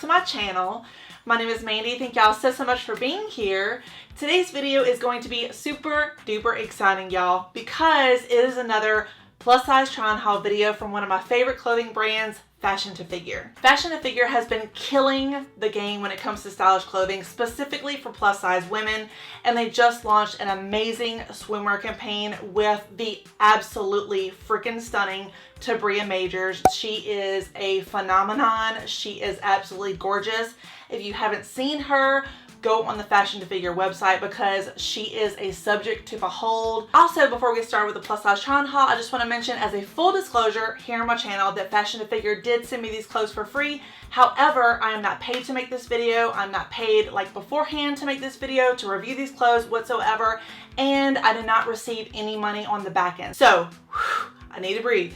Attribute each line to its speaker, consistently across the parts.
Speaker 1: to my channel. My name is Mandy. Thank y'all so much for being here. Today's video is going to be super duper exciting, y'all, because it is another plus size try on haul video from one of my favorite clothing brands, Fashion to Figure. Fashion to Figure has been killing the game when it comes to stylish clothing, specifically for plus size women, and they just launched an amazing swimwear campaign with the absolutely freaking stunning Tabria Majors. She is a phenomenon. She is absolutely gorgeous. If you haven't seen her, go on the Fashion to Figure website because she is a subject to behold. Also, before we get started with the plus size try on haul, I just want to mention as a full disclosure here on my channel that Fashion to Figure did send me these clothes for free. However, I am not paid to make this video. I'm not paid like beforehand to make this video to review these clothes whatsoever, and I did not receive any money on the back end. So, I need to breathe.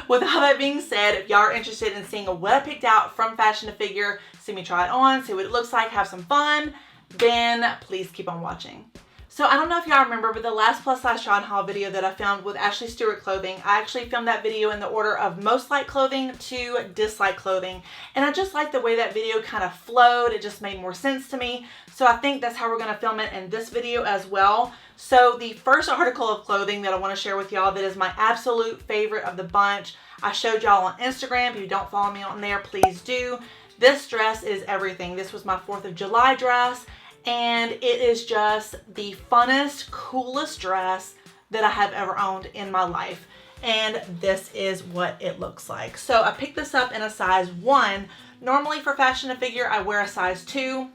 Speaker 1: With all that being said, if y'all are interested in seeing what I picked out from Fashion to Figure, see me try it on, see what it looks like, have some fun, then please keep on watching. So I don't know if y'all remember, but the last plus size try on haul video that I filmed with Ashley Stewart Clothing, I actually filmed that video in the order of most like clothing to dislike clothing. And I just liked the way that video kind of flowed. It just made more sense to me. So I think that's how we're going to film it in this video as well. So the first article of clothing that I want to share with y'all that is my absolute favorite of the bunch, I showed y'all on Instagram. If you don't follow me on there, please do. This dress is everything. This was my 4th of July dress. And it is just the funnest, coolest dress that I have ever owned in my life. And this is what it looks like. So I picked this up in a size 1. Normally for Fashion to Figure, I wear a size 2.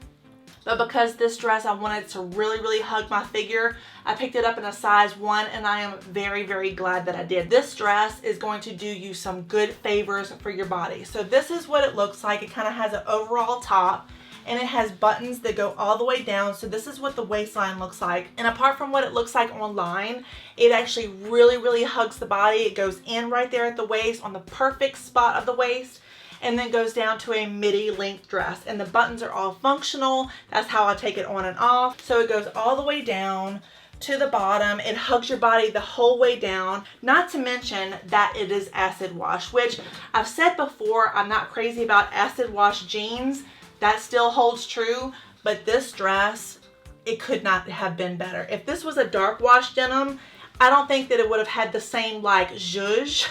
Speaker 1: But because this dress, I wanted to really hug my figure, I picked it up in a size 1, and I am very glad that I did. This dress is going to do you some good favors for your body. So this is what it looks like. It kind of has an overall top, and it has buttons that go all the way down. So this is what the waistline looks like. And apart from what it looks like online, it actually really hugs the body. It goes in right there at the waist on the perfect spot of the waist, and then goes down to a midi length dress. And the buttons are all functional. That's how I take it on and off. So it goes all the way down to the bottom. It hugs your body the whole way down. Not to mention that it is acid wash, which I've said before, I'm not crazy about acid wash jeans. That still holds true, but this dress, it could not have been better. If this was a dark wash denim, I don't think that it would have had the same like zhuzh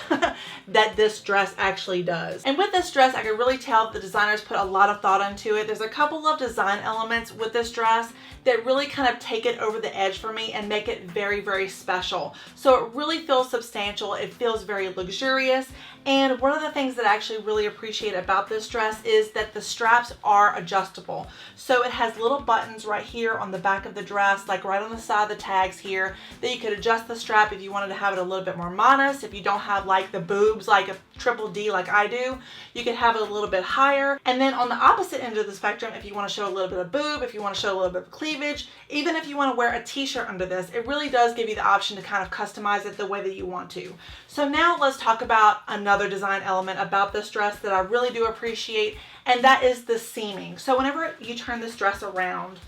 Speaker 1: that this dress actually does. And with this dress, I could really tell the designers put a lot of thought into it. There's a couple of design elements with this dress that really kind of take it over the edge for me and make it very special. So it really feels substantial. It feels very luxurious. And one of the things that I actually really appreciate about this dress is that the straps are adjustable. So it has little buttons right here on the back of the dress, like right on the side of the tags here, that you could adjust the strap if you wanted to have it a little bit more modest. If you don't have like the boobs like a triple D like I do, you could have it a little bit higher. And then on the opposite end of the spectrum, if you want to show a little bit of boob, if you want to show a little bit of cleavage, even if you want to wear a t-shirt under this, it really does give you the option to kind of customize it the way that you want to. So now let's talk about another design element about this dress that I really do appreciate, and that is the seaming. So whenever you turn this dress around,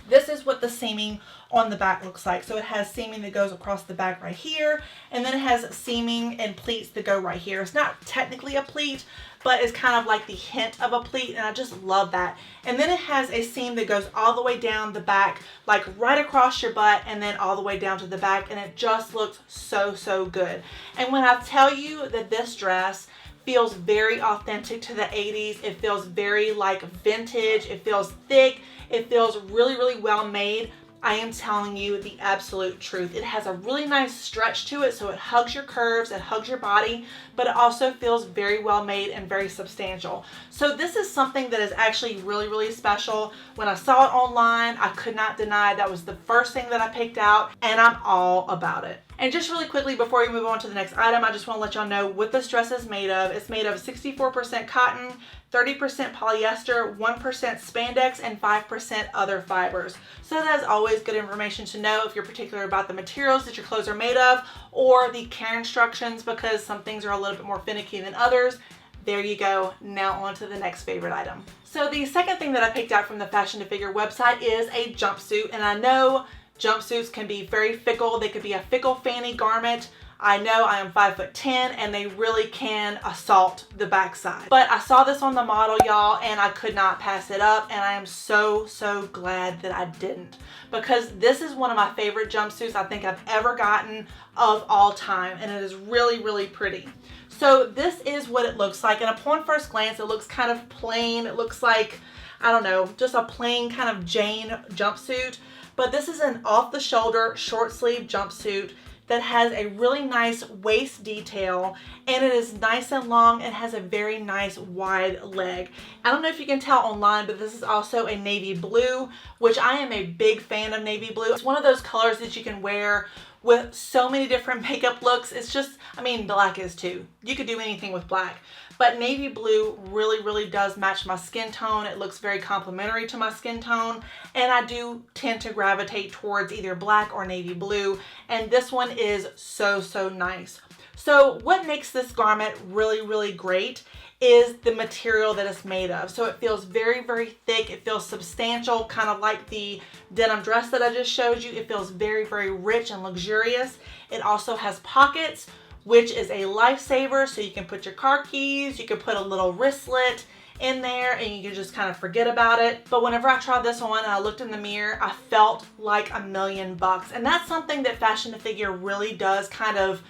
Speaker 1: this is what the seaming on the back looks like. So it has seaming that goes across the back right here, and then it has seaming and pleats that go right here. It's not technically a pleat, but it's kind of like the hint of a pleat, and I just love that. And then it has a seam that goes all the way down the back, like right across your butt, and then all the way down to the back, and it just looks so good. And when I tell you that this dress feels very authentic to the 80s, it feels very like vintage, it feels thick, it feels really well made, I am telling you the absolute truth. It has a really nice stretch to it, so it hugs your curves, it hugs your body, but it also feels very well made and very substantial. So this is something that is actually really special. When I saw it online, I could not deny that was the first thing that I picked out, and I'm all about it. And just really quickly before we move on to the next item, I just want to let y'all know what this dress is made of. It's made of 64% cotton, 30% polyester, 1% spandex, and 5% other fibers. So that is always good information to know if you're particular about the materials that your clothes are made of or the care instructions, because some things are a little bit more finicky than others. There you go. Now on to the next favorite item. So the second thing that I picked out from the Fashion to Figure website is a jumpsuit, and I know jumpsuits can be very fickle. They could be a fickle fanny garment. I know I am 5'10" and they really can assault the backside. But I saw this on the model, y'all, and I could not pass it up, and I am so glad that I didn't, because this is one of my favorite jumpsuits I think I've ever gotten of all time, and it is really pretty. So this is what it looks like, and upon first glance it looks kind of plain. It looks like, I don't know, just a plain kind of Jane jumpsuit, but this is an off the shoulder short sleeve jumpsuit that has a really nice waist detail, and it is nice and long and has a very nice wide leg. I don't know if you can tell online, but this is also a navy blue, which I am a big fan of navy blue. It's one of those colors that you can wear with so many different makeup looks. It's just, I mean, black is too. You could do anything with black, but navy blue really does match my skin tone. It looks very complementary to my skin tone, and I do tend to gravitate towards either black or navy blue, and this one is so nice. So what makes this garment really great is the material that it's made of. So it feels very thick. It feels substantial, kind of like the denim dress that I just showed you. It feels very rich and luxurious. It also has pockets, which is a lifesaver. So you can put your car keys, you can put a little wristlet in there, and you can just kind of forget about it. But whenever I tried this on and I looked in the mirror, I felt like $1,000,000. And that's something that Fashion to Figure really does kind of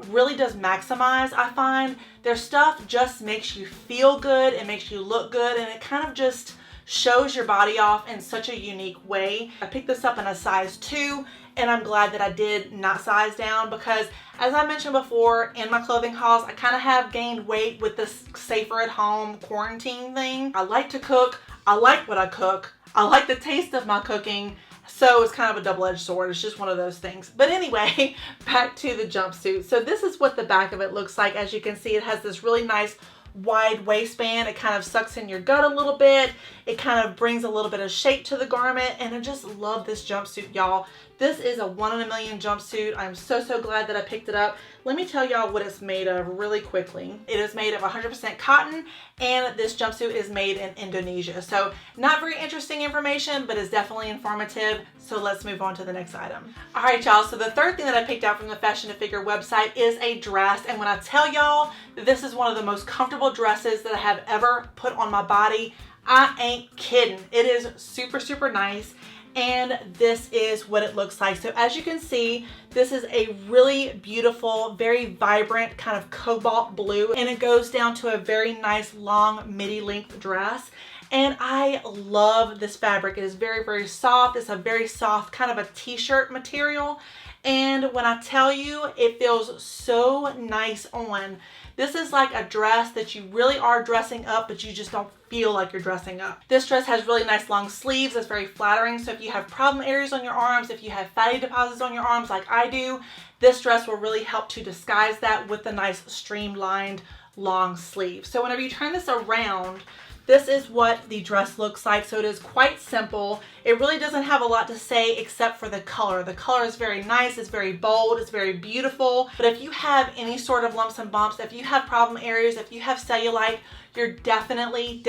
Speaker 1: really does maximize. I find their stuff just makes you feel good, it makes you look good, and it kind of just shows your body off in such a unique way. I picked this up in a size 2, and I'm glad that I did not size down, because as I mentioned before in my clothing hauls, I kind of have gained weight with this safer at home quarantine thing. I like to cook, I like what I cook, I like the taste of my cooking. So it's kind of a double-edged sword. It's just one of those things. But anyway, back to the jumpsuit. So this is what the back of it looks like. As you can see, it has this really nice wide waistband. It kind of sucks in your gut a little bit. It kind of brings a little bit of shape to the garment, and I just love this jumpsuit, y'all. This is a 1 in a million jumpsuit. I'm so glad that I picked it up. Let me tell y'all what it's made of really quickly. It is made of 100% cotton, and this jumpsuit is made in Indonesia. So not very interesting information, but it's definitely informative. So let's move on to the next item. All right, y'all. So the third thing that I picked out from the Fashion to Figure website is a dress. And when I tell y'all that this is one of the most comfortable dresses that I have ever put on my body, I ain't kidding. It is super nice. And this is what it looks like. So as you can see, this is a really beautiful, very vibrant kind of cobalt blue, and it goes down to a very nice long midi length dress. And I love this fabric. It is very soft. It's a very soft kind of a t-shirt material. And when I tell you, it feels so nice on. This is like a dress that you really are dressing up, but you just don't feel like you're dressing up. This dress has really nice long sleeves. It's very flattering. So if you have problem areas on your arms, if you have fatty deposits on your arms like I do, this dress will really help to disguise that with the nice streamlined long sleeve. So whenever you turn this around, this is what the dress looks like. So it is quite simple. It really doesn't have a lot to say except for the color. The color is very nice. It's very bold. It's very beautiful. But if you have any sort of lumps and bumps, if you have problem areas, if you have cellulite, you're definitely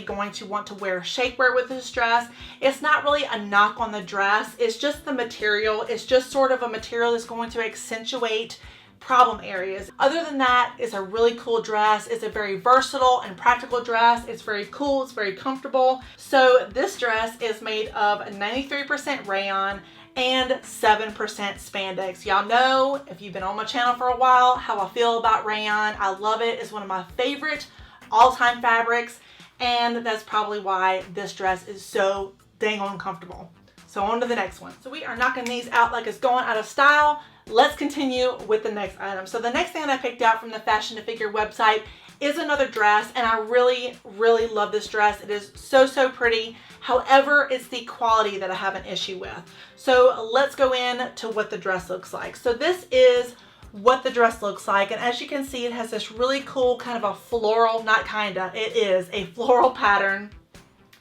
Speaker 1: going to want to wear shapewear with this dress. It's not really a knock on the dress. It's just the material. It's just sort of a material that's going to accentuate problem areas. Other than that, it's a really cool dress. It's a very versatile and practical dress. It's very cool. It's very comfortable. So this dress is made of 93% rayon and 7% spandex. Y'all know, if you've been on my channel for a while, how I feel about rayon. I love it. It's one of my favorite all-time fabrics, and that's probably why this dress is so dang on comfortable. So on to the next one. So we are knocking these out like it's going out of style. Let's continue with the next item. So the next thing that I picked out from the Fashion to Figure website is another dress, and I really love this dress. It is so pretty. However, it's the quality that I have an issue with. So let's go into what the dress looks like. So this is what the dress looks like, and as you can see, it has this really cool kind of a floral, not kinda, it is a floral pattern.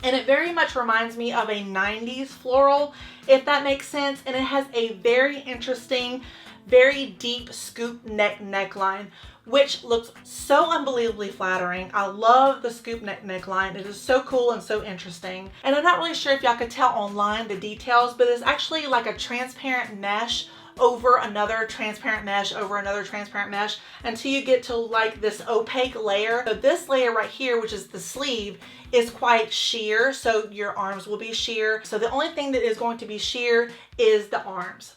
Speaker 1: And it very much reminds me of a 90s floral, if that makes sense. And it has a very interesting, very deep scoop neckline, which looks so unbelievably flattering. I love the scoop neckline. It is so cool and so interesting. And I'm not really sure if y'all could tell online the details, but it's actually like a transparent mesh over another transparent mesh, over another transparent mesh, until you get to like this opaque layer. So this layer right here, which is the sleeve, is quite sheer, so your arms will be sheer. So the only thing that is going to be sheer is the arms.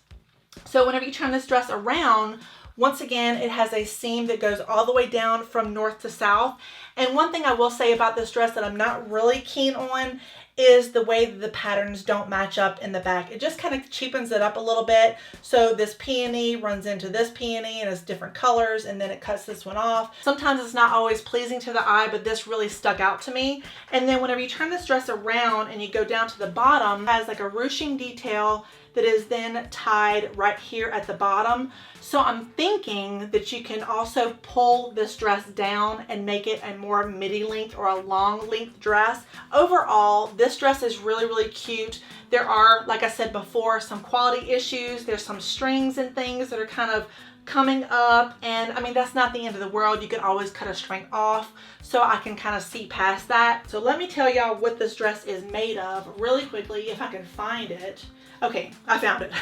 Speaker 1: So whenever you turn this dress around, once again, it has a seam that goes all the way down from north to south. And one thing I will say about this dress that I'm not really keen on is the way that the patterns don't match up in the back. It just kind of cheapens it up a little bit. So this peony runs into this peony and it's different colors, and then it cuts this one off. Sometimes it's not always pleasing to the eye, but this really stuck out to me. And then whenever you turn this dress around and you go down to the bottom, it has like a ruching detail that is then tied right here at the bottom. So I'm thinking that you can also pull this dress down and make it a more midi length or a long length dress. Overall, this dress is really, really cute. There are, like I said before, some quality issues. There's some strings and things that are kind of coming up, and I mean, that's not the end of the world. You can always cut a string off, so I can kind of see past that. So let me tell y'all what this dress is made of really quickly, if I can find it. Okay, I found it.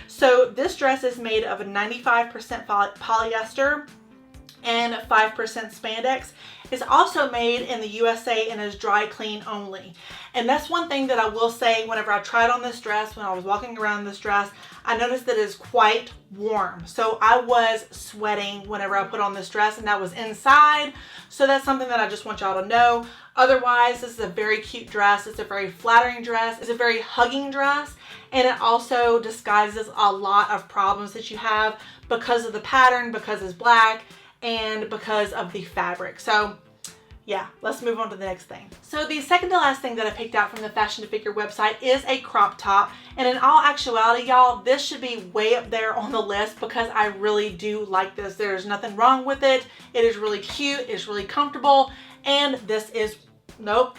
Speaker 1: So this dress is made of 95% polyester and 5% spandex. It's also made in the USA and is dry clean only. And that's one thing that I will say, whenever I tried on this dress, when I was walking around this dress, I noticed that it is quite warm. So I was sweating whenever I put on this dress, and that was inside. So that's something that I just want y'all to know. Otherwise, this is a very cute dress. It's a very flattering dress. It's a very hugging dress. And it also disguises a lot of problems that you have because of the pattern, because it's black, and because of the fabric. So yeah, let's move on to the next thing. So the second to last thing that I picked out from the Fashion to Figure website is a crop top. And in all actuality, y'all, this should be way up there on the list because I really do like this. There's nothing wrong with it. It is really cute. It's really comfortable. And this is, nope,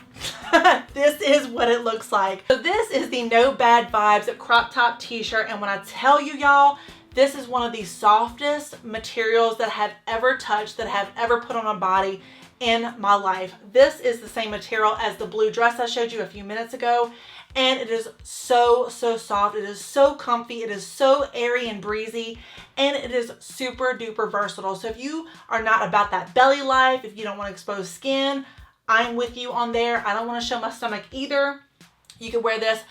Speaker 1: this is what it looks like. So this is the No Bad Vibes crop top t-shirt. And when I tell you, y'all, this is one of the softest materials that I have ever touched, that I have ever put on a body in my life. This is the same material as the blue dress I showed you a few minutes ago, and it is so soft. It is so comfy. It is so airy and breezy, and it is super duper versatile. So if you are not about that belly life, if you don't want to expose skin, I'm with you on there. I don't want to show my stomach either. You can wear this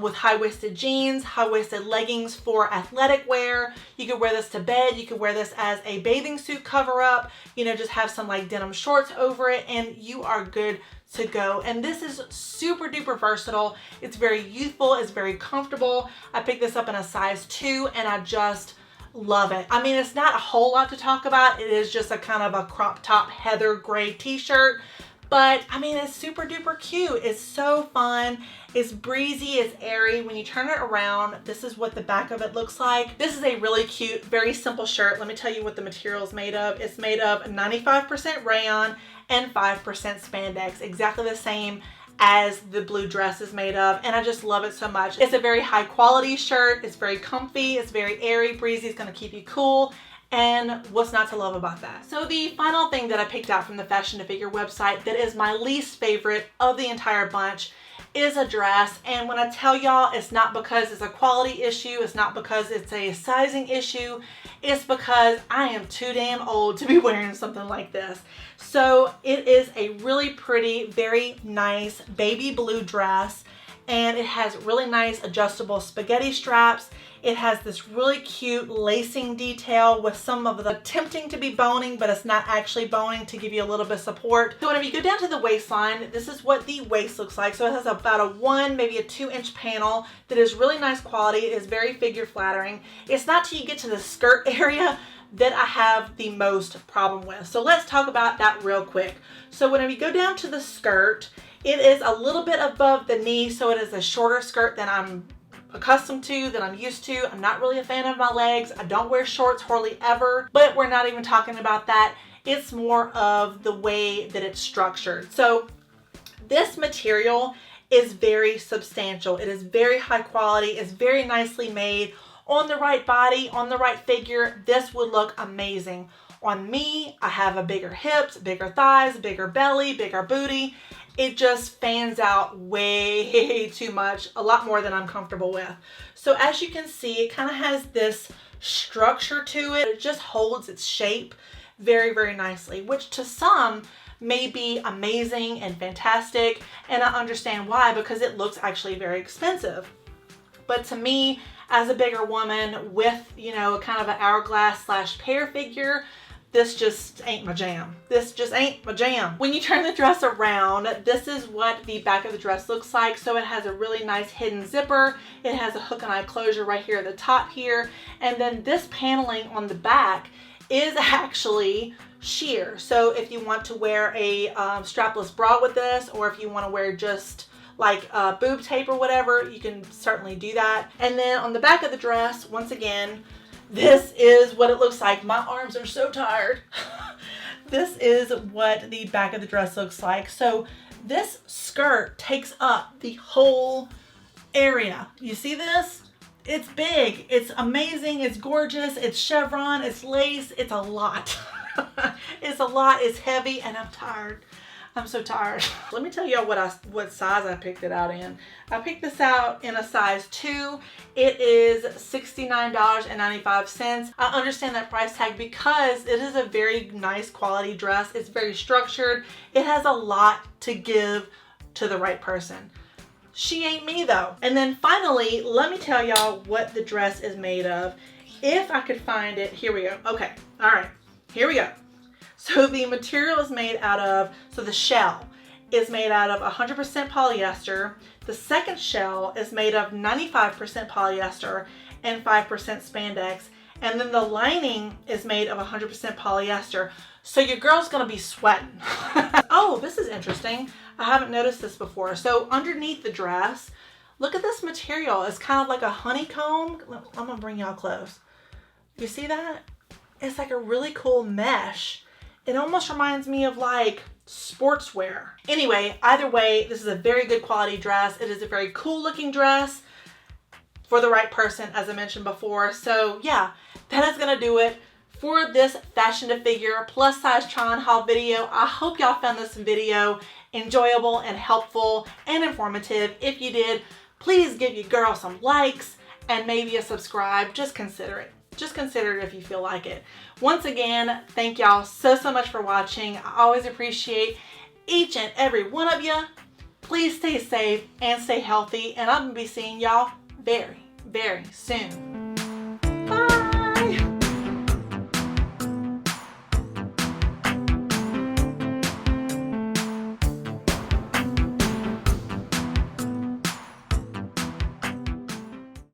Speaker 1: with high-waisted jeans, high-waisted leggings for athletic wear. You could wear this to bed. You could wear this as a bathing suit cover-up. You know, just have some like denim shorts over it, and you are good to go. And this is super duper versatile. It's very youthful. It's very comfortable. I picked this up in a size 2, and I just love it. I mean, it's not a whole lot to talk about. It is just a kind of a crop top heather gray t-shirt. But I mean, it's super duper cute. It's so fun. It's breezy, it's airy. When you turn it around, this is what the back of it looks like. This is a really cute, very simple shirt. Let me tell you what the material is made of. It's made of 95% rayon and 5% spandex, exactly the same as the blue dress is made of, and I just love it so much. It's a very high quality shirt. It's very comfy. It's very airy, breezy. It's gonna keep you cool. And what's not to love about that? So the final thing that I picked out from the Fashion to Figure website that is my least favorite of the entire bunch is a dress. And when I tell y'all, it's not because it's a quality issue, it's not because it's a sizing issue, it's because I am too damn old to be wearing something like this. So it is a really pretty, very nice baby blue dress, and it has really nice adjustable spaghetti straps. It has this really cute lacing detail with some of the attempting to be boning, but it's not actually boning, to give you a little bit of support. So whenever you go down to the waistline, this is what the waist looks like. So it has about a 1, maybe a 2-inch panel that is really nice quality. It is very figure flattering. It's not till you get to the skirt area that I have the most problem with. So let's talk about that real quick. So whenever you go down to the skirt, it is a little bit above the knee, so it is a shorter skirt than I'm accustomed to, that I'm used to. I'm not really a fan of my legs. I don't wear shorts hardly ever, but we're not even talking about that. It's more of the way that it's structured. So this material is very substantial. It is very high quality. It's very nicely made. On the right body, on the right figure, this would look amazing. On me, I have a bigger hips, bigger thighs, bigger belly, bigger booty, it just fans out way too much, a lot more than I'm comfortable with. So as you can see, it kind of has this structure to it. It just holds its shape very nicely, which to some may be amazing and fantastic, and I understand why, because it looks actually very expensive. But to me, as a bigger woman with, you know, kind of an hourglass slash pear figure, this just ain't my jam. This just ain't my jam. When you turn the dress around, this is what the back of the dress looks like. So it has a really nice hidden zipper. It has a hook and eye closure right here at the top here. And then this paneling on the back is actually sheer. So if you want to wear a strapless bra with this, or if you want to wear just like a boob tape or whatever, you can certainly do that. And then on the back of the dress, once again, this is what it looks like. My arms are so tired. This is what the back of the dress looks like. So this skirt takes up the whole area. You see this? It's big, it's amazing, it's gorgeous, it's chevron, it's lace, it's a lot. It's a lot, it's heavy, and I'm tired. I'm so tired. Let me tell y'all what size I picked it out in. I picked this out in a size 2. It is $69.95. I understand that price tag because it is a very nice quality dress. It's very structured. It has a lot to give to the right person. She ain't me though. And then finally, let me tell y'all what the dress is made of. If I could find it, here we go. Okay, all right, here we go. So the material is made out of, so the shell is made out of 100% polyester. The second shell is made of 95% polyester and 5% spandex. And then the lining is made of 100% polyester. So your girl's gonna be sweating. Oh, this is interesting. I haven't noticed this before. So underneath the dress, look at this material. It's kind of like a honeycomb. I'm gonna bring y'all close. You see that? It's like a really cool mesh. It almost reminds me of like sportswear. Anyway, either way, this is a very good quality dress. It is a very cool looking dress for the right person, as I mentioned before. So yeah, that is gonna do it for this fashion to figure plus size try on haul video. I hope y'all found this video enjoyable and helpful and informative. If you did, please give your girl some likes and maybe a subscribe. Just consider it. Just consider it if you feel like it. Once again, thank y'all so much for watching. I always appreciate each and every one of you. Please stay safe and stay healthy, and I'm gonna be seeing y'all very soon.